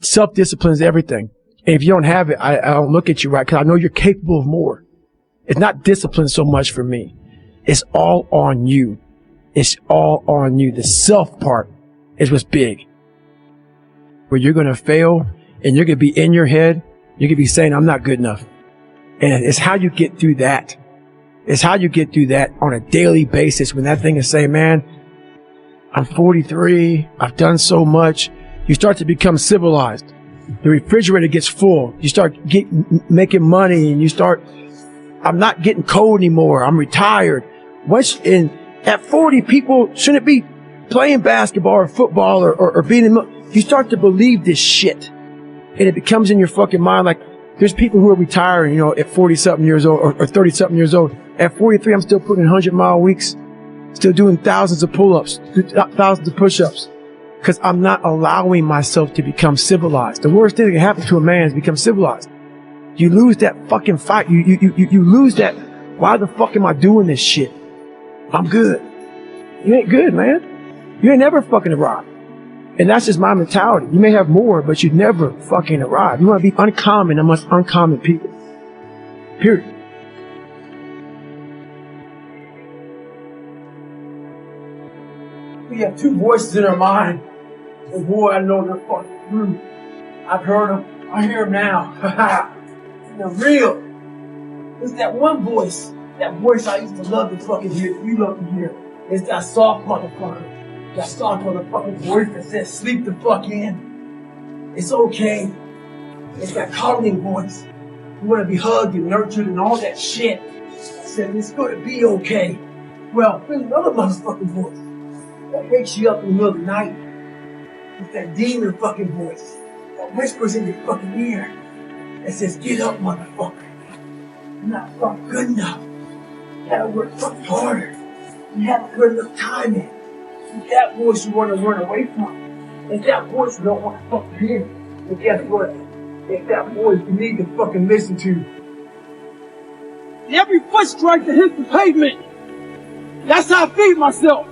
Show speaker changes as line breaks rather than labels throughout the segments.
Self-discipline is everything. And if you don't have it, I don't look at you right, because I know you're capable of more. It's not discipline so much for me. It's all on you. It's all on you. The self part is what's big. Where you're going to fail and you're going to be in your head. You're going to be saying, I'm not good enough. And it's how you get through that. It's how you get through that on a daily basis, when that thing is saying, man, I'm 43. I've done so much. You start to become civilized. The refrigerator gets full. You start making money, and you start, I'm not getting cold anymore. I'm retired. At 40, people shouldn't be playing basketball or football or being you start to believe this shit. And it becomes in your fucking mind. Like, there's people who are retiring, at 40-something years old or 30-something years old. At 43, I'm still putting 100-mile weeks, still doing thousands of pull-ups, thousands of push-ups. Because I'm not allowing myself to become civilized. The worst thing that can happen to a man is become civilized. You lose that fucking fight. You lose that. Why the fuck am I doing this shit? I'm good. You ain't good, man. You ain't never fucking arrived. And that's just my mentality. You may have more, but you never fucking arrive. You want to be uncommon amongst uncommon people. Period. We have two voices in our mind. And boy, I know they're fucking true. I've heard them. I hear them now. They're real. It's that one voice. That voice I used to love to fucking hear. You love to hear. It's that soft motherfucker. That soft motherfucking voice that says, sleep the fuck in. It's okay. It's that calming voice. You want to be hugged and nurtured and all that shit. That says, it's going to be okay. Well, there's another motherfucking voice that wakes you up in the middle of the night. It's that demon fucking voice that whispers in your fucking ear that says, get up, motherfucker. You're not fucking good enough. You gotta work fucking harder. You haven't put enough time in. It's that voice you want to run away from. It's that voice you don't want to fucking hear. But guess what? It's that voice you need to fucking listen to. Every foot strike that hits the pavement, that's how I feed myself.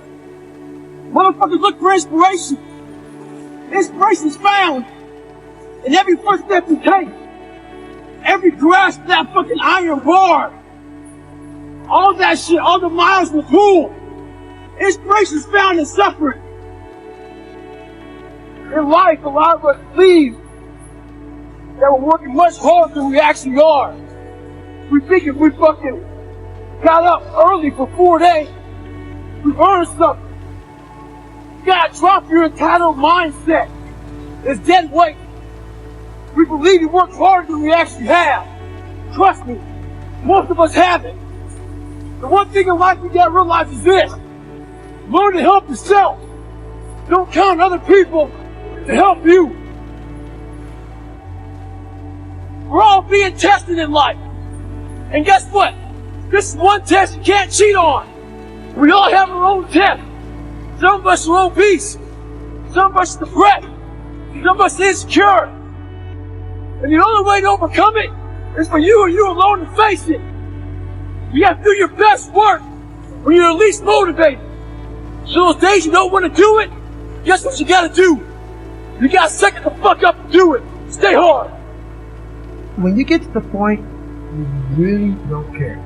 Motherfuckers look for inspiration. Inspiration's found in every footstep you take. Every grasp of that fucking iron bar. All that shit, all the miles in the pool. Inspiration's found in suffering. In life, a lot of us believe that we're working much harder than we actually are. We think if we fucking got up early for 4 days, we've earned something. You gotta drop your entitled mindset. It's dead weight. We believe we work harder than we actually have. Trust me, most of us haven't. The one thing in life you gotta realize is this. Learn to help yourself. Don't count on other people to help you. We're all being tested in life. And guess what? This is one test you can't cheat on. We all have our own test. Some of us are obese. Some of us are depressed. Some of us are insecure. And the only way to overcome it is for you and you alone to face it. You have to do your best work when you're least motivated. So those days you don't want to do it, guess what you gotta do? You gotta suck it the fuck up and do it. Stay hard. When you get to the point where you really don't care,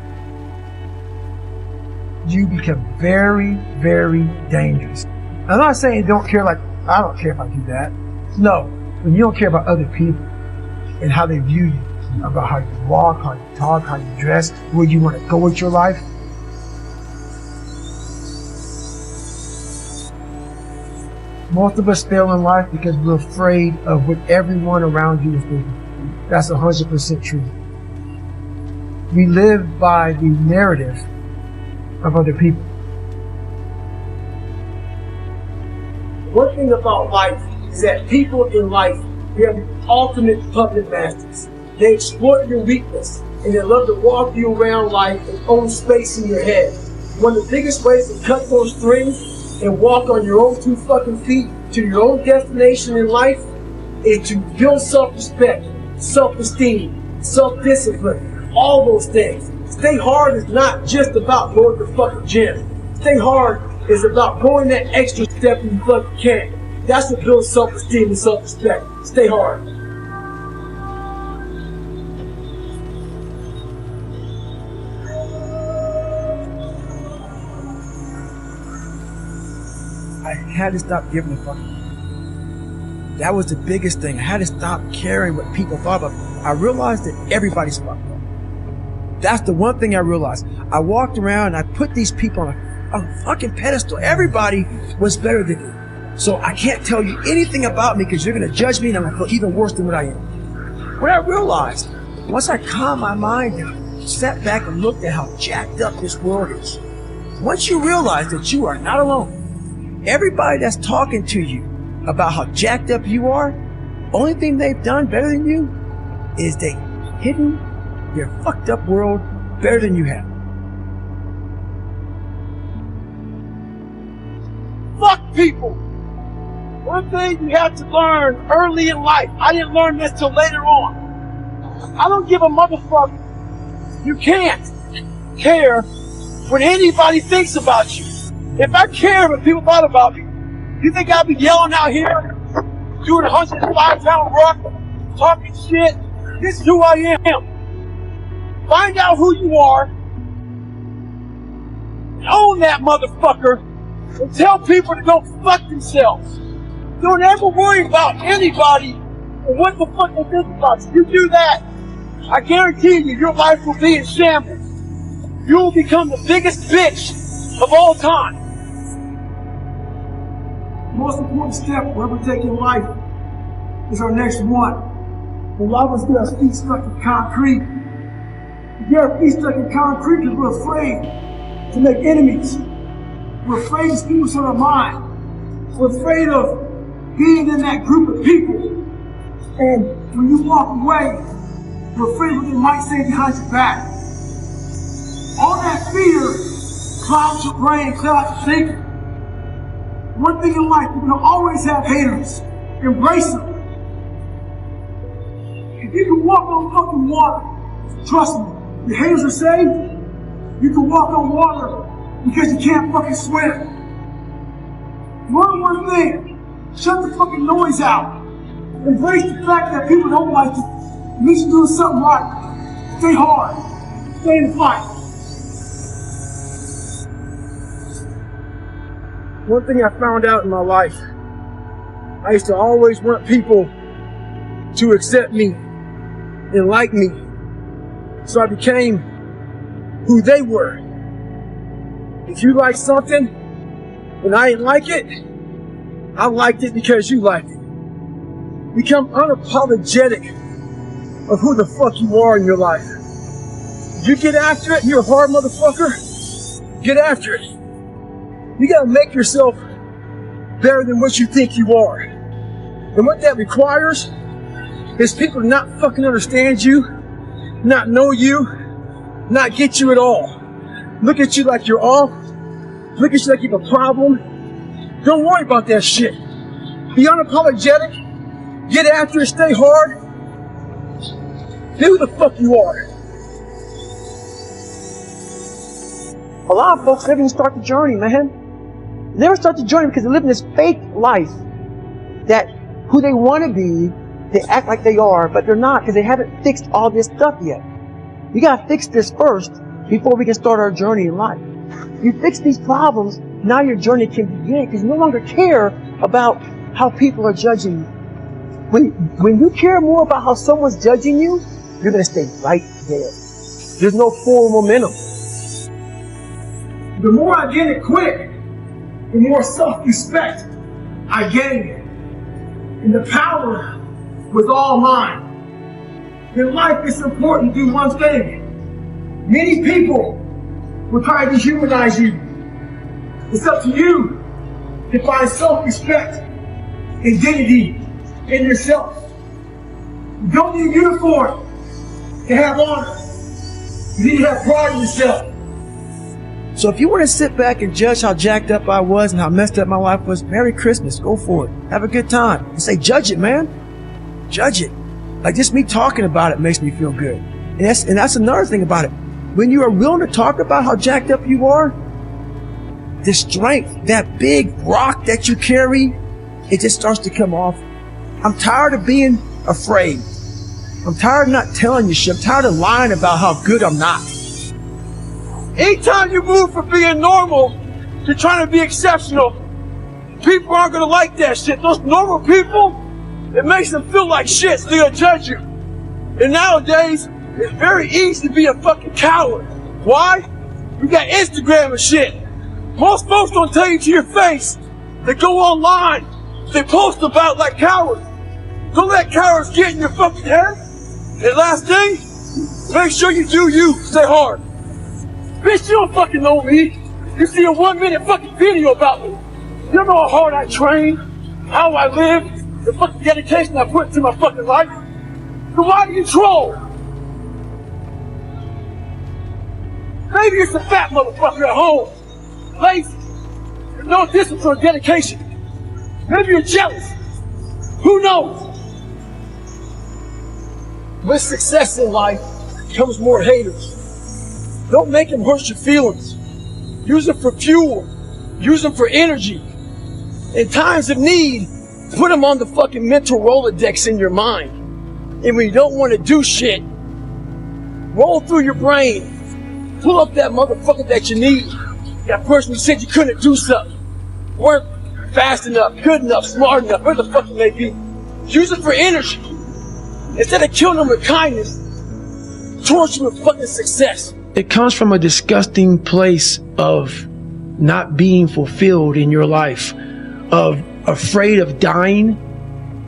you become very, very dangerous. I'm not saying don't care like, I don't care if I do that. No, when you don't care about other people and how they view you, about how you walk, how you talk, how you dress, where you want to go with your life. Most of us fail in life because we're afraid of what everyone around you is thinking. That's 100% true. We live by the narrative of other people. One thing about life is that people in life, they are the ultimate puppet masters. They exploit your weakness, and they love to walk you around life and own space in your head. One of the biggest ways to cut those strings and walk on your own 2 fucking feet to your own destination in life is to build self-respect, self-esteem, self-discipline, all those things. Stay hard is not just about going to the fucking gym. Stay hard is about going that extra step you fucking can. That's what builds self-esteem and self-respect. Stay hard. I had to stop giving a fuck. That was the biggest thing. I had to stop caring what people thought about me. I realized that everybody's fucked up. That's the one thing I realized. I walked around and I put these people on a fucking pedestal. Everybody was better than me. So I can't tell you anything about me because you're going to judge me and I'm going to feel even worse than what I am. What I realized, once I calmed my mind down, sat back and looked at how jacked up this world is. Once you realize that you are not alone, everybody that's talking to you about how jacked up you are, only thing they've done better than you is they've hidden their fucked up world better than you have. Fuck people! One thing you have to learn early in life, I didn't learn this till later on. I don't give a motherfucker. You can't care what anybody thinks about you. If I cared what people thought about me, you think I'd be yelling out here, doing 105-pound rock, talking shit? This is who I am. Find out who you are, own that motherfucker, and tell people to go fuck themselves. Don't ever worry about anybody and what the fuck they think about you. You do that, I guarantee you, your life will be in shambles. You will become the biggest bitch of all time. The most important step we'll ever take in life is our next one. A lot of us get our feet stuck in concrete. We get our feet stuck in concrete because we're afraid to make enemies. We're afraid to speak what's on our mind. We're afraid of being in that group of people. And when you walk away, we're afraid of what they might say behind your back. All that fear clouds your brain, clouds your thinking. One thing in life, you're going to always have haters. Embrace them. If you can walk on fucking water, trust me, your haters are saved. You can walk on water because you can't fucking swim. Learn one thing, shut the fucking noise out. Embrace the fact that people don't like you. It means you're doing something right. Stay hard. Stay in the fight. One thing I found out in my life, I used to always want people to accept me and like me. So I became who they were. If you like something and I didn't like it, I liked it because you liked it. Become unapologetic of who the fuck you are in your life. You get after it, you're a hard motherfucker, get after it. You gotta make yourself better than what you think you are. And what that requires is people to not fucking understand you, not know you, not get you at all. Look at you like you're off. Look at you like you have a problem. Don't worry about that shit. Be unapologetic. Get after it. Stay hard. Be who the fuck you are. A lot of folks never even start the journey, man. They never start the journey because they live in this fake life that who they want to be, they act like they are, but they're not because they haven't fixed all this stuff yet. You gotta fix this first before we can start our journey in life. You fix these problems, now your journey can begin because you no longer care about how people are judging you. When you care more about how someone's judging you, you're gonna stay right there. There's no forward momentum. The more I get it quick, the more self-respect I gain. And the power was all mine. In life, it's important to do one thing. Many people will try to dehumanize you. It's up to you to find self-respect, identity in yourself. You don't need a uniform to have honor. You need to have pride in yourself. So if you want to sit back and judge how jacked up I was and how messed up my life was, Merry Christmas. Go for it. Have a good time. And say, judge it, man. Judge it. Like just me talking about it makes me feel good. And that's another thing about it. When you are willing to talk about how jacked up you are, the strength, that big rock that you carry, it just starts to come off. I'm tired of being afraid. I'm tired of not telling you shit. I'm tired of lying about how good I'm not. Anytime you move from being normal to trying to be exceptional, people aren't gonna like that shit. Those normal people, it makes them feel like shit, so they're gonna judge you. And nowadays, it's very easy to be a fucking coward. Why? You got Instagram and shit. Most folks don't tell you to your face. They go online. They post about like cowards. Don't let cowards get in your fucking head. And last thing, make sure you do you. Stay hard. Bitch, you don't fucking know me. You see a 1 minute fucking video about me. You don't know how hard I train, how I live, the fucking dedication I put into my fucking life. So why do you troll? Maybe you're some fat motherfucker at home. Lazy. With no discipline or dedication. Maybe you're jealous. Who knows? With success in life comes more haters. Don't make them hurt your feelings. Use them for fuel. Use them for energy. In times of need, put them on the fucking mental Rolodex in your mind. And when you don't want to do shit, roll through your brain. Pull up that motherfucker that you need. That person who said you couldn't do something. Weren't fast enough, good enough, smart enough, where the fuck you may be. Use it for energy. Instead of killing them with kindness, torture with fucking success. It comes from a disgusting place of not being fulfilled in your life, of afraid of dying,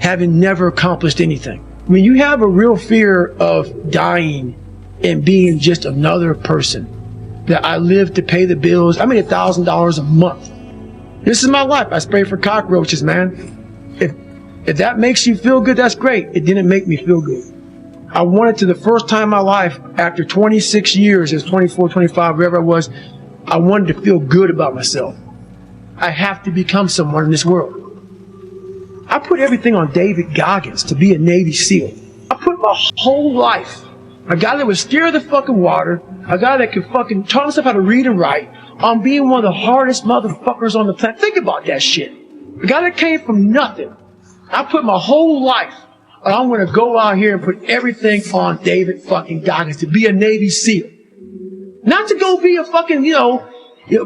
having never accomplished anything. When you have a real fear of dying and being just another person, that I live to pay the bills, I made $1,000 a month. This is my life. I spray for cockroaches, man. If that makes you feel good, that's great. It didn't make me feel good. I wanted to, the first time in my life, after 26 years, it was 24, 25, wherever I was, I wanted to feel good about myself. I have to become someone in this world. I put everything on David Goggins to be a Navy SEAL. I put my whole life, a guy that was scared of the fucking water, a guy that could fucking taught himself how to read and write, on being one of the hardest motherfuckers on the planet. Think about that shit. A guy that came from nothing. I put my whole life, and I'm going to go out here and put everything on David fucking Goggins to be a Navy SEAL. Not to go be a fucking,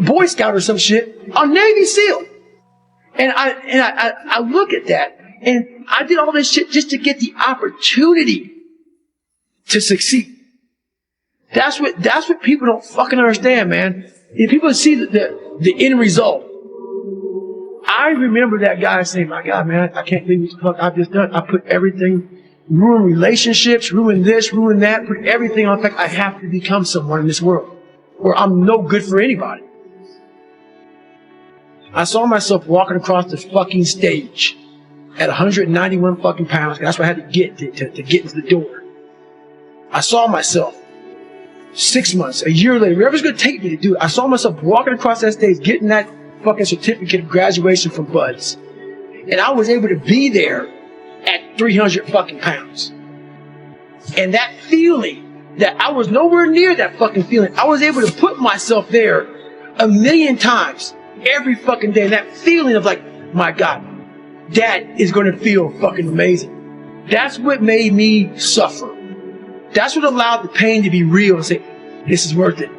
Boy Scout or some shit. A Navy SEAL. And I look at that, and I did all this shit just to get the opportunity to succeed. That's what people don't fucking understand, man. If people see the end result. I remember that guy saying, my God, man, I can't believe what the fuck I've just done. I put everything, ruin relationships, ruin this, ruin that, put everything on. In fact, I have to become someone in this world, or I'm no good for anybody. I saw myself walking across the fucking stage at 191 fucking pounds. That's what I had to get to get into the door. I saw myself 6 months, a year later, wherever's going to take me to do it. I saw myself walking across that stage, getting that fucking certificate of graduation from Buds. And I was able to be there at 300 fucking pounds. And that feeling, that I was nowhere near that fucking feeling, I was able to put myself there 1,000,000 times every fucking day. And that feeling of like, my God, that is going to feel fucking amazing. That's what made me suffer. That's what allowed the pain to be real and say, this is worth it.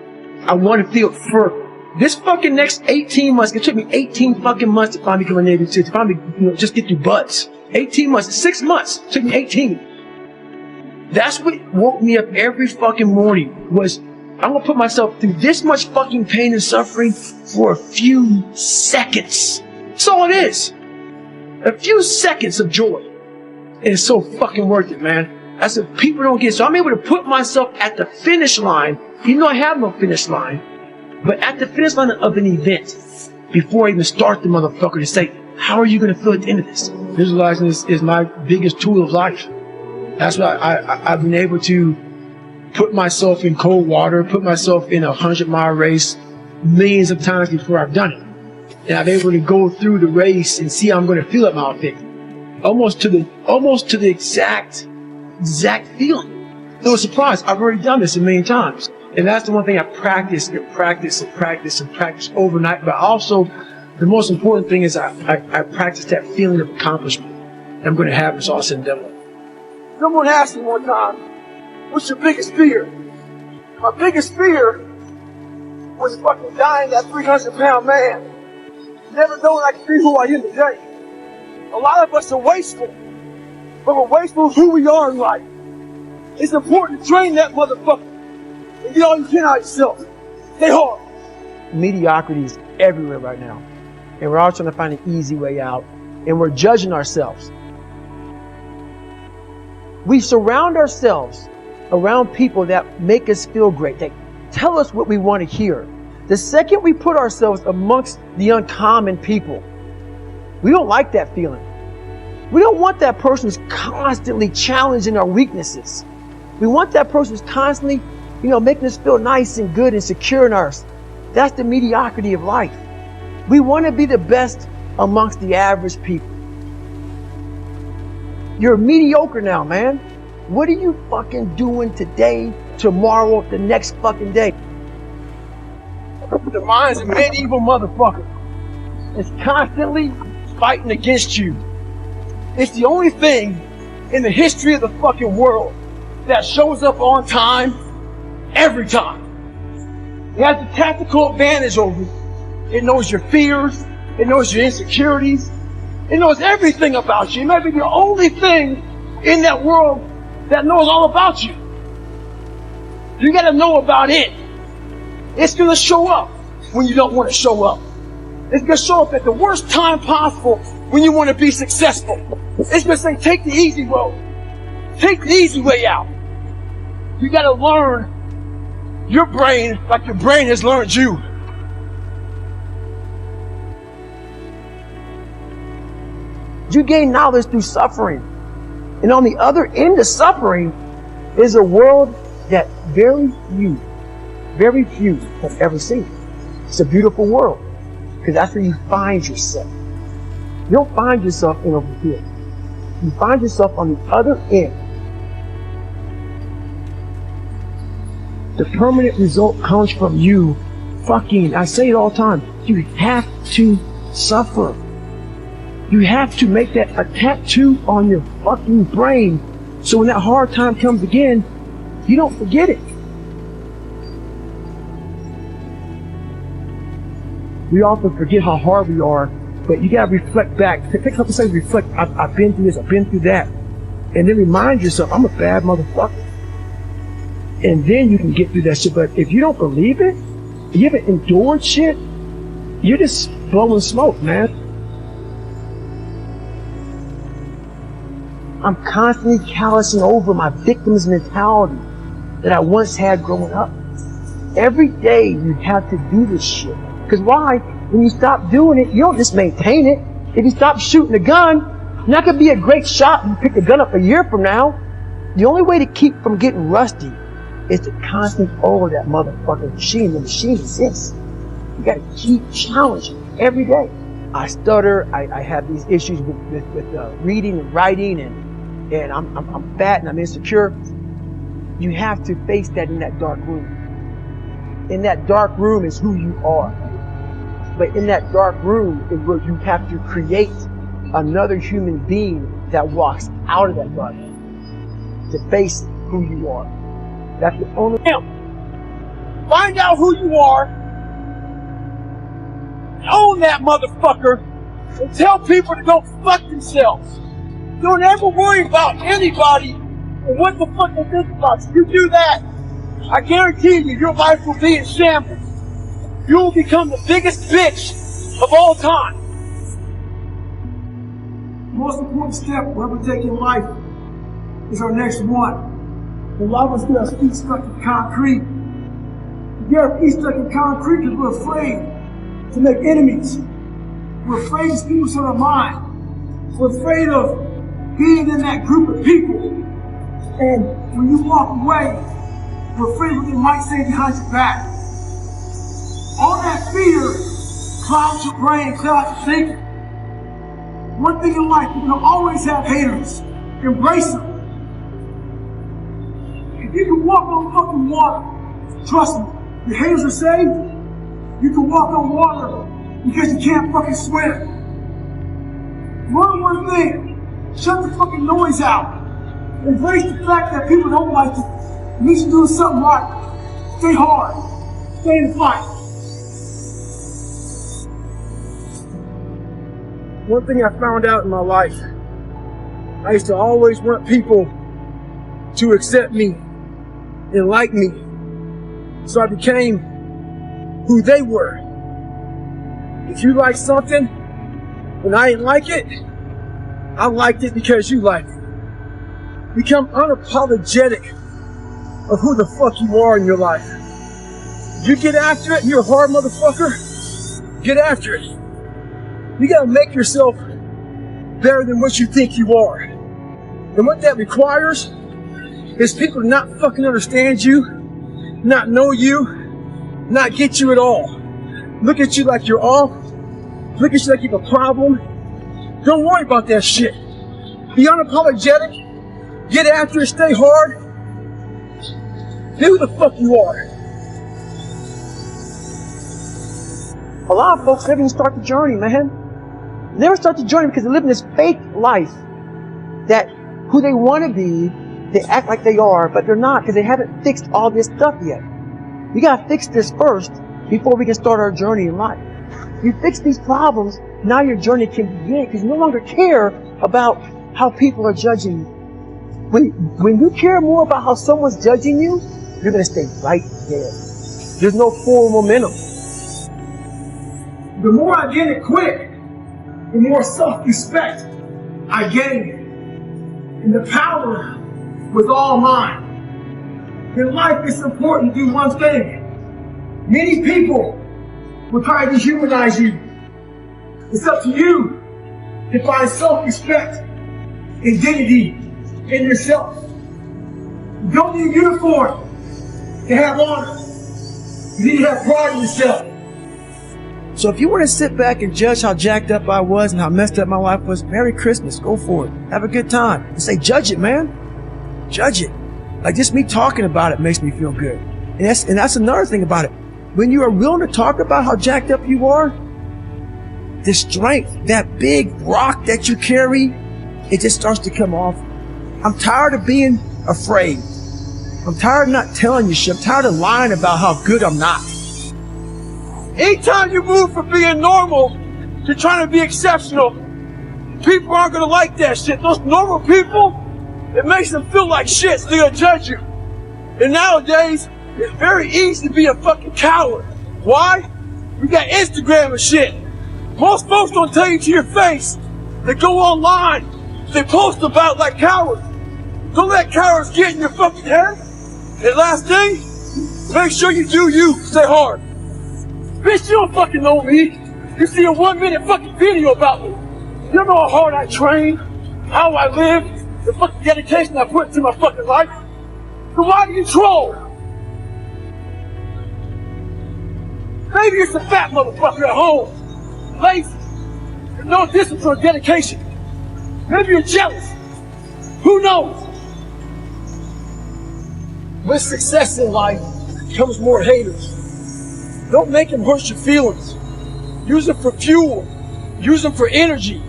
I want to feel further. This fucking next 18 months, it took me 18 fucking months to finally become a Navy SEAL, to finally, just get through Buds. 18 months, 6 months, it took me 18. That's what woke me up every fucking morning, was I'm going to put myself through this much fucking pain and suffering for a few seconds. That's all it is. A few seconds of joy. And it's so fucking worth it, man. That's what people don't get. So I'm able to put myself at the finish line, even though I have no finish line, but at the finish line of an event, before I even start the motherfucker, to say, how are you going to feel at the end of this? Visualizing this is my biggest tool of life. That's why I've been able to put myself in cold water, put myself in a 100-mile race millions of times before I've done it. And I'm able to go through the race and see how I'm going to feel at Mile 50. Almost to the exact feeling. No surprise, I've already done this a million times. And that's the one thing I practice and practice and practice and practice overnight. But also, The most important thing is I practice that feeling of accomplishment that I'm going to have when it's all said and done with. Someone asked me one time, what's your biggest fear? My biggest fear was fucking dying that 300-pound man. Never knowing I could be who I am today. A lot of us are wasteful, but we're wasteful of who we are in life. It's important to train that motherfucker and get all you can out of yourself. Stay hard. Mediocrity is everywhere right now, and we're all trying to find an easy way out, and we're judging ourselves. We surround ourselves around people that make us feel great, that tell us what we want to hear. The second we put ourselves amongst the uncommon people, we don't like that feeling. We don't want that person who's constantly challenging our weaknesses. We want that person who's constantly, making us feel nice and good and secure in ours. That's the mediocrity of life. We want to be the best amongst the average people. You're mediocre now, man. What are you fucking doing today, tomorrow, the next fucking day? The mind's a medieval motherfucker. It's constantly fighting against you. It's the only thing in the history of the fucking world that shows up on time, every time. It has a tactical advantage over you. It knows your fears. It knows your insecurities. It knows everything about you. It might be the only thing in that world that knows all about you. You gotta know about it. It's gonna show up when you don't want to show up. It's gonna show up at the worst time possible when you want to be successful. It's gonna say, take the easy road. Take the easy way out. You gotta learn your brain like your brain has learned you. You gain knowledge through suffering. And on the other end of suffering is a world that very few have ever seen. It's a beautiful world, because that's where you find yourself. You don't find yourself in over here. You find yourself on the other end. The permanent result comes from you I say it all the time, you have to suffer. You have to make that a tattoo on your fucking brain, so when that hard time comes again, you don't forget it. We often forget how hard we are, but you gotta reflect back. Take a couple seconds, reflect. I've been through this, I've been through that. And then remind yourself, I'm a bad motherfucker. And then you can get through that shit. But if you don't believe it, you haven't endured shit, you're just blowing smoke, man. I'm constantly callousing over my victim's mentality that I once had growing up. Every day you have to do this shit. Because why? When you stop doing it, you don't just maintain it. If you stop shooting a gun, you're not going to be a great shot and pick the gun up a year from now. The only way to keep from getting rusty is to constantly over that motherfucking machine. The machine exists. You got to keep challenging every day. I stutter. I have these issues with reading and writing, and I'm fat and I'm insecure. You have to face that in that dark room. In that dark room is who you are. But in that dark room is where you have to create another human being that walks out of that darkness to face who you are. That's the only way. Find out who you are. Own that motherfucker. And tell people to go fuck themselves. Don't ever worry about anybody and what the fuck they think about you. You do that, I guarantee you, your life will be in shambles. You will become the biggest bitch of all time. The most important step we'll ever take in life is our next one. A lot of us get our feet stuck in concrete. We get our feet stuck in concrete because we're afraid to make enemies. We're afraid to speak what's on our mind. We're afraid of being in that group of people. And when you walk away, we're afraid what they might say behind your back. All that fear clouds your brain, clouds your thinking. One thing in life, you're gonna always have haters. Embrace them. If you can walk on fucking water, trust me, your haters are saved. You can walk on water because you can't fucking swim. Learn one thing. Shut the fucking noise out. Embrace the fact that people don't like you. At least you're doing something right. Stay hard. Stay in the fight. One thing I found out in my life, I used to always want people to accept me and like me. So I became who they were. If you like something and I didn't like it, I liked it because you liked it. Become unapologetic of who the fuck you are in your life. You get after it, you're a hard motherfucker, get after it. You gotta make yourself better than what you think you are. And what that requires is people to not fucking understand you, not know you, not get you at all. Look at you like you're off, look at you like you have a problem. Don't worry about that shit. Be unapologetic, get after it, stay hard, be who the fuck you are. A lot of folks never even start the journey, man. Never start the journey because they're living this fake life that who they want to be, they act like they are, but they're not because they haven't fixed all this stuff yet. We got to fix this first before we can start our journey in life. You fix these problems, now your journey can begin because you no longer care about how people are judging you. When you care more about how someone's judging you, you're going to stay right there. There's no forward momentum. The more I get it quick, the more self-respect I gain. And the power was all mine. In life, it's important to do one thing. Many people will try to dehumanize you. It's up to you to find self-respect, identity in yourself. You don't need a uniform to have honor. You need to have pride in yourself. So if you want to sit back and judge how jacked up I was and how messed up my life was, Merry Christmas, go for it. Have a good time. And say, judge it, man. Judge it. Like just me talking about it makes me feel good. And that's another thing about it. When you are willing to talk about how jacked up you are, the strength, that big rock that you carry, it just starts to come off. I'm tired of being afraid. I'm tired of not telling you shit. I'm tired of lying about how good I'm not. Anytime you move from being normal to trying to be exceptional, people aren't going to like that shit. Those normal people, it makes them feel like shit, so they're going to judge you. And nowadays, it's very easy to be a fucking coward. Why? We got Instagram and shit. Most folks don't tell you to your face. They go online. They post about like cowards. Don't let cowards get in your fucking head. And last thing, make sure you do you. Stay hard. Bitch, you don't fucking know me. You see a 1 minute fucking video about me. You know how hard I train, how I live, the fucking dedication I put into my fucking life. So why do you troll? Maybe it's a fat motherfucker at home, lazy, with no discipline or dedication. Maybe you're jealous. Who knows? With success in life comes more haters. Don't make them hurt your feelings. Use them for fuel. Use them for energy.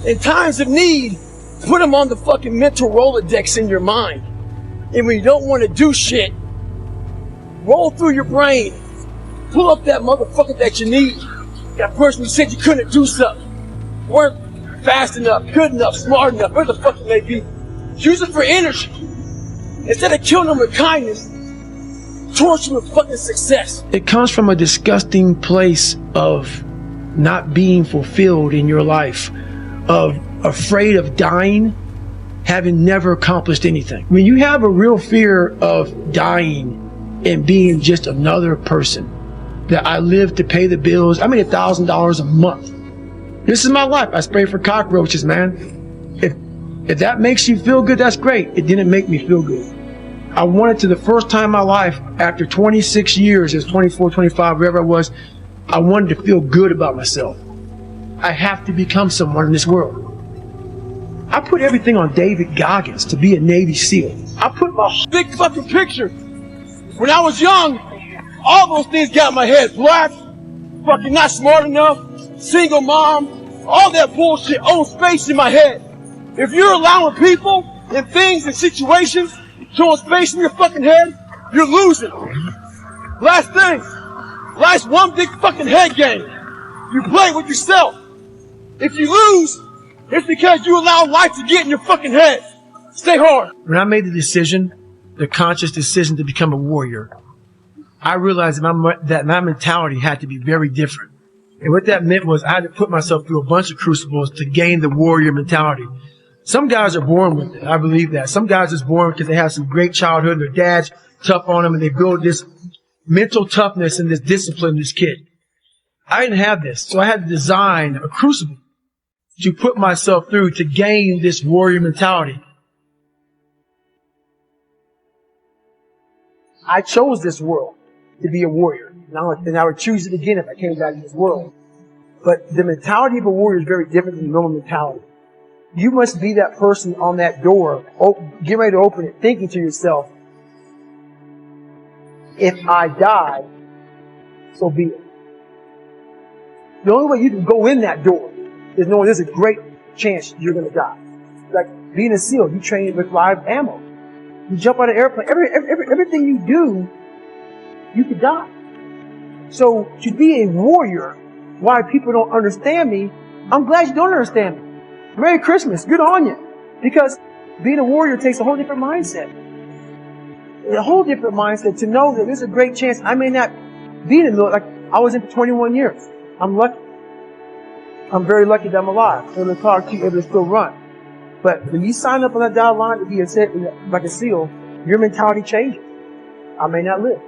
In times of need, put them on the fucking mental Rolodex in your mind. And when you don't want to do shit, roll through your brain. Pull up that motherfucker that you need. That person who said you couldn't do something. Weren't fast enough, good enough, smart enough, whatever the fuck it may be. Use it for energy. Instead of killing them with kindness, torture with fucking success. It comes from a disgusting place of not being fulfilled in your life, of afraid of dying, having never accomplished anything. When you have a real fear of dying and being just another person, that I live to pay the bills, I made $1,000 a month. This is my life. I spray for cockroaches, man. If that makes you feel good, that's great. It didn't make me feel good. I wanted to, the first time in my life, after 26 years, it's 24, 25, wherever I was, I wanted to feel good about myself. I have to become someone in this world. I put everything on David Goggins to be a Navy SEAL. I put my big fucking picture. When I was young, all those things got in my head. Black,
fucking not smart enough, single mom, all that bullshit owns space in my head. If you're allowing people and things and situations to own space in your fucking head, you're losing. Last thing, life's one big fucking head game. You play with yourself. If you lose, it's because you allow life to get in your fucking head. Stay hard.
When I made the decision, the conscious decision to become a warrior, I realized that my mentality had to be very different. And what that meant was I had to put myself through a bunch of crucibles to gain the warrior mentality. Some guys are born with it. I believe that. Some guys are born because they have some great childhood. Their dad's tough on them, and they build this mental toughness and this discipline in this kid. I didn't have this, so I had to design a crucible to put myself through to gain this warrior mentality. I chose this world to be a warrior, and I would choose it again if I came back to this world. But the mentality of a warrior is very different than the normal mentality. You must be that person on that door, get ready to open it, thinking to yourself, if I die, so be it. The only way you can go in that door is knowing there's a great chance you're going to die. Like being a SEAL, you train with live ammo. You jump out of an airplane. Everything you do, you could die. So to be a warrior, why people don't understand me, I'm glad you don't understand me. Merry Christmas. Good on you. Because being a warrior takes a whole different mindset. A whole different mindset to know that there's a great chance I may not be in the military. Like I was in for 21 years. I'm lucky. I'm very lucky that I'm alive. Able to talk to you, able to still run. But when you sign up on that dotted line to be like a SEAL, your mentality changes. I may not live.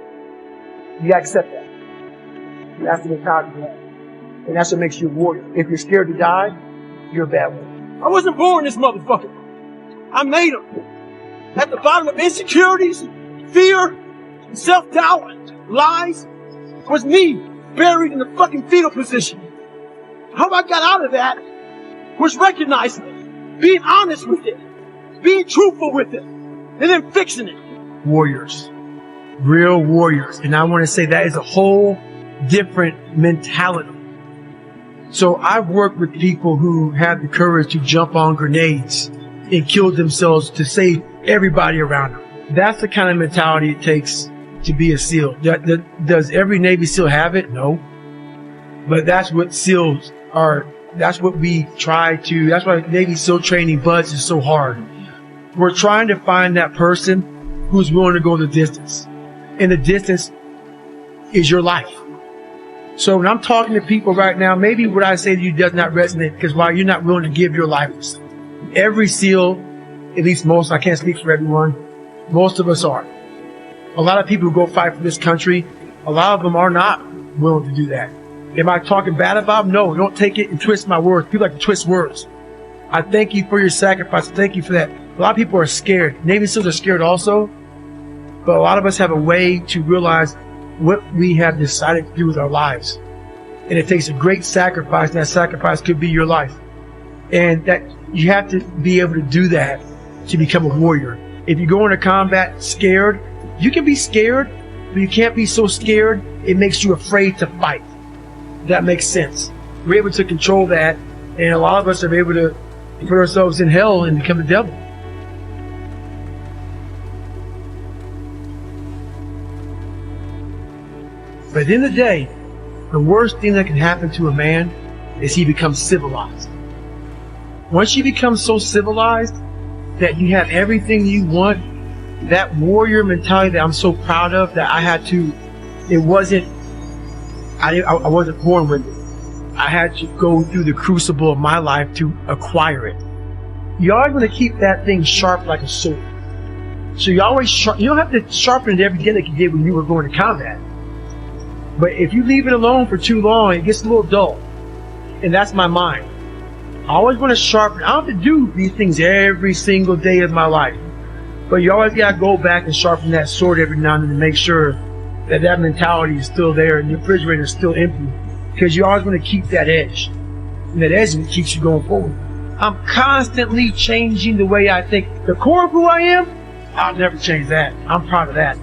You gotta accept that. That's the mentality you have. And that's what makes you a warrior. If you're scared to die, you're a bad one.
I wasn't born this motherfucker. I made him. At the bottom of insecurities, fear, self-doubt, lies, was me buried in the fucking fetal position. How I got out of that was recognizing it, being honest with it, being truthful with it, and then fixing it.
Warriors. Real warriors. And I want to say that is a whole different mentality. So I've worked with people who have the courage to jump on grenades and kill themselves to save everybody around them. That's the kind of mentality it takes to be a SEAL. Does every Navy SEAL have it? No. But that's what SEALs are. That's what we try to. That's why Navy SEAL training buzz is so hard. We're trying to find that person who's willing to go the distance. And the distance is your life. So when I'm talking to people right now, maybe what I say to you does not resonate because why you're not willing to give your life. Every SEAL, at least most, I can't speak for everyone, most of us are. A lot of people who go fight for this country, a lot of them are not willing to do that. Am I talking bad about them? No, don't take it and twist my words. People like to twist words. I thank you for your sacrifice. Thank you for that. A lot of people are scared. Navy SEALs are scared also. But a lot of us have a way to realize what we have decided to do with our lives. And it takes a great sacrifice, and that sacrifice could be your life. And that you have to be able to do that to become a warrior. If you go into combat scared, you can be scared, but you can't be so scared it makes you afraid to fight. That makes sense. We're able to control that, and a lot of us are able to put ourselves in hell and become the devil. But at the end of the day, the worst thing that can happen to a man is he becomes civilized. Once you become so civilized that you have everything you want, that warrior mentality that I'm so proud of, that I had to, I wasn't born with it. I had to go through the crucible of my life to acquire it. You're always going to keep that thing sharp like a sword. So you don't have to sharpen it every day like you did when you were going to combat. But if you leave it alone for too long, it gets a little dull. And that's my mind. I always want to sharpen. I don't have to do these things every single day of my life. But you always got to go back and sharpen that sword every now and then to make sure that that mentality is still there and the refrigerator is still empty. Because you always want to keep that edge. And that edge keeps you going forward. I'm constantly changing the way I think. The core of who I am, I'll never change that. I'm proud of that.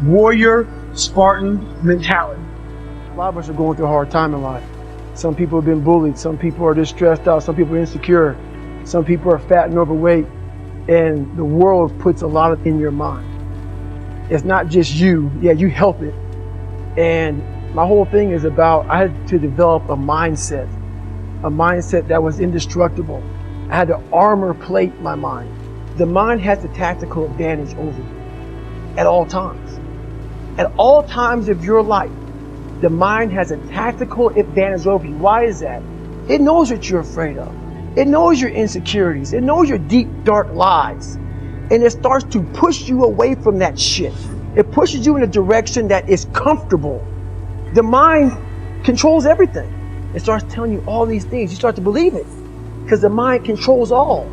Warrior, Spartan mentality. A lot of us are going through a hard time in life. Some people have been bullied. Some people are just stressed out. Some people are insecure. Some people are fat and overweight. And the world puts a lot in your mind. It's not just you. Yeah, you help it. And my whole thing is about, I had to develop a mindset that was indestructible. I had to armor plate my mind. The mind has the tactical advantage over you at all times. At all times of your life, the mind has a tactical advantage over you. Why is that? It knows what you're afraid of. It knows your insecurities. It knows your deep, dark lies. And it starts to push you away from that shit. It pushes you in a direction that is comfortable. The mind controls everything. It starts telling you all these things. You start to believe it because the mind controls all.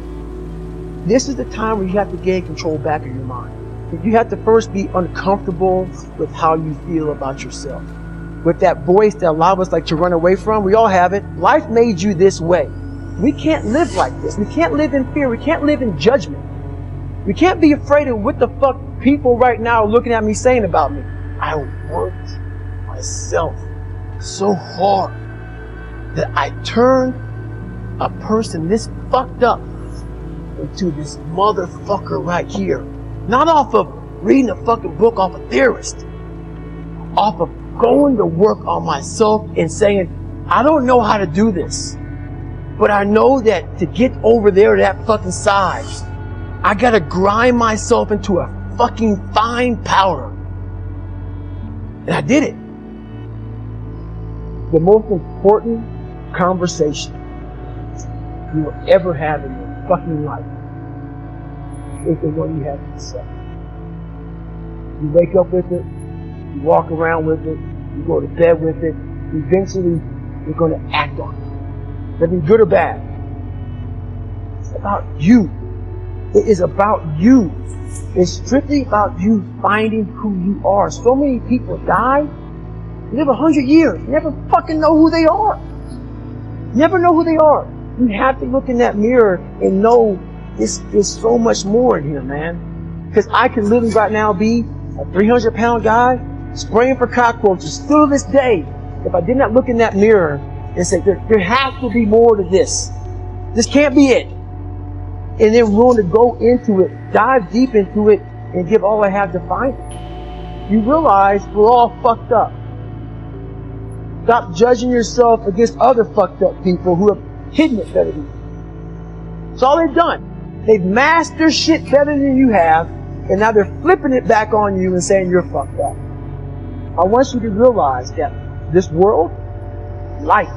This is the time where you have to gain control back of your mind. You have to first be uncomfortable with how you feel about yourself. With that voice that a lot of us like to run away from. We all have it. Life made you this way. We can't live like this. We can't live in fear. We can't live in judgment. We can't be afraid of what the fuck people right now are looking at me saying about me. I worked myself so hard that I turned a person this fucked up into this motherfucker right here. Not off of reading a fucking book off a theorist. Off of going to work on myself and saying, I don't know how to do this. But I know that to get over there to that fucking side, I gotta grind myself into a fucking fine powder. And I did it. The most important conversation you will ever have in your fucking life is the one you have with yourself. You wake up with it, you walk around with it, you go to bed with it, eventually you're going to act on it. Whether good or bad. It's about you. It is about you. It's strictly about you finding who you are. So many people die, live 100 years, never fucking know who they are. Never know who they are. You have to look in that mirror and know there's so much more in here, man. Because I can literally right now be a 300-pound guy spraying for cockroaches still to this day if I did not look in that mirror and say, there has to be more to this. This can't be it. And then willing to go into it, dive deep into it, and give all I have to find it. You realize we're all fucked up. Stop judging yourself against other fucked up people who have hidden it better than you. That's all they've done. They've masked their shit better than you have, and now they're flipping it back on you and saying you're fucked up. I want you to realize that this world, life,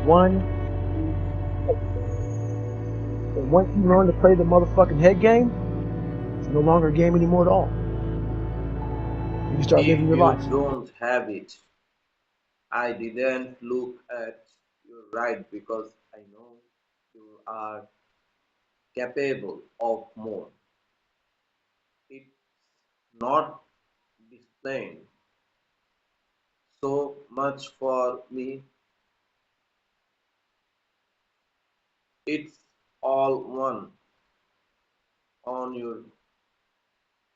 one, and once you learn to play the motherfucking head game, it's no longer a game anymore at all. You can start living your life.
If you don't have it, I didn't look at you right because I know you are capable of more. It's not displaying so much for me. It's all one on your.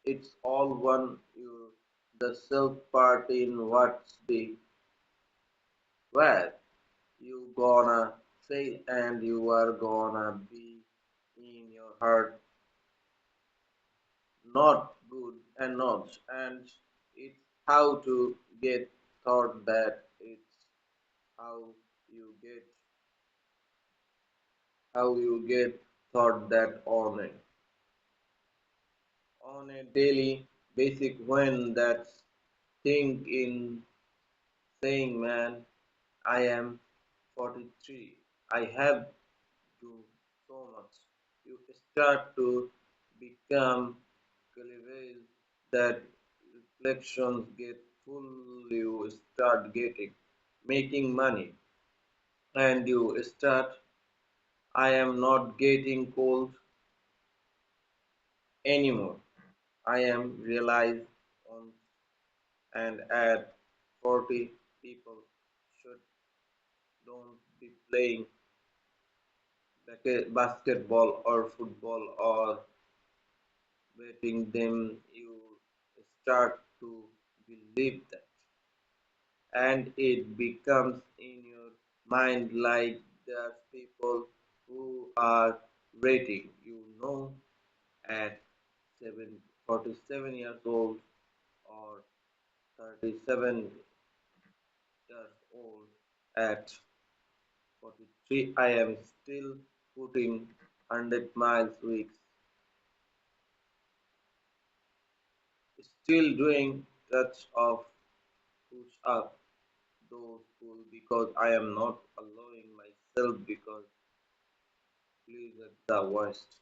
It's all one your the self part in what's the where you gonna fail and you are gonna be in your heart not good and not and it's how to get thought that it's how you get thought that on a daily basic when that's think in saying man I am 43 I have do so much you start to become clever that reflections get full you start getting making money and you start I am not getting cold anymore I am realized on and at 40 people should don't be playing basketball or football or betting them you start to believe that and it becomes in your mind like there's people who are rating at 47 years old or 37 years old, at 43 I am still putting 100 miles weeks, still doing touch of push up those pull because I am not allowing myself because please at the worst.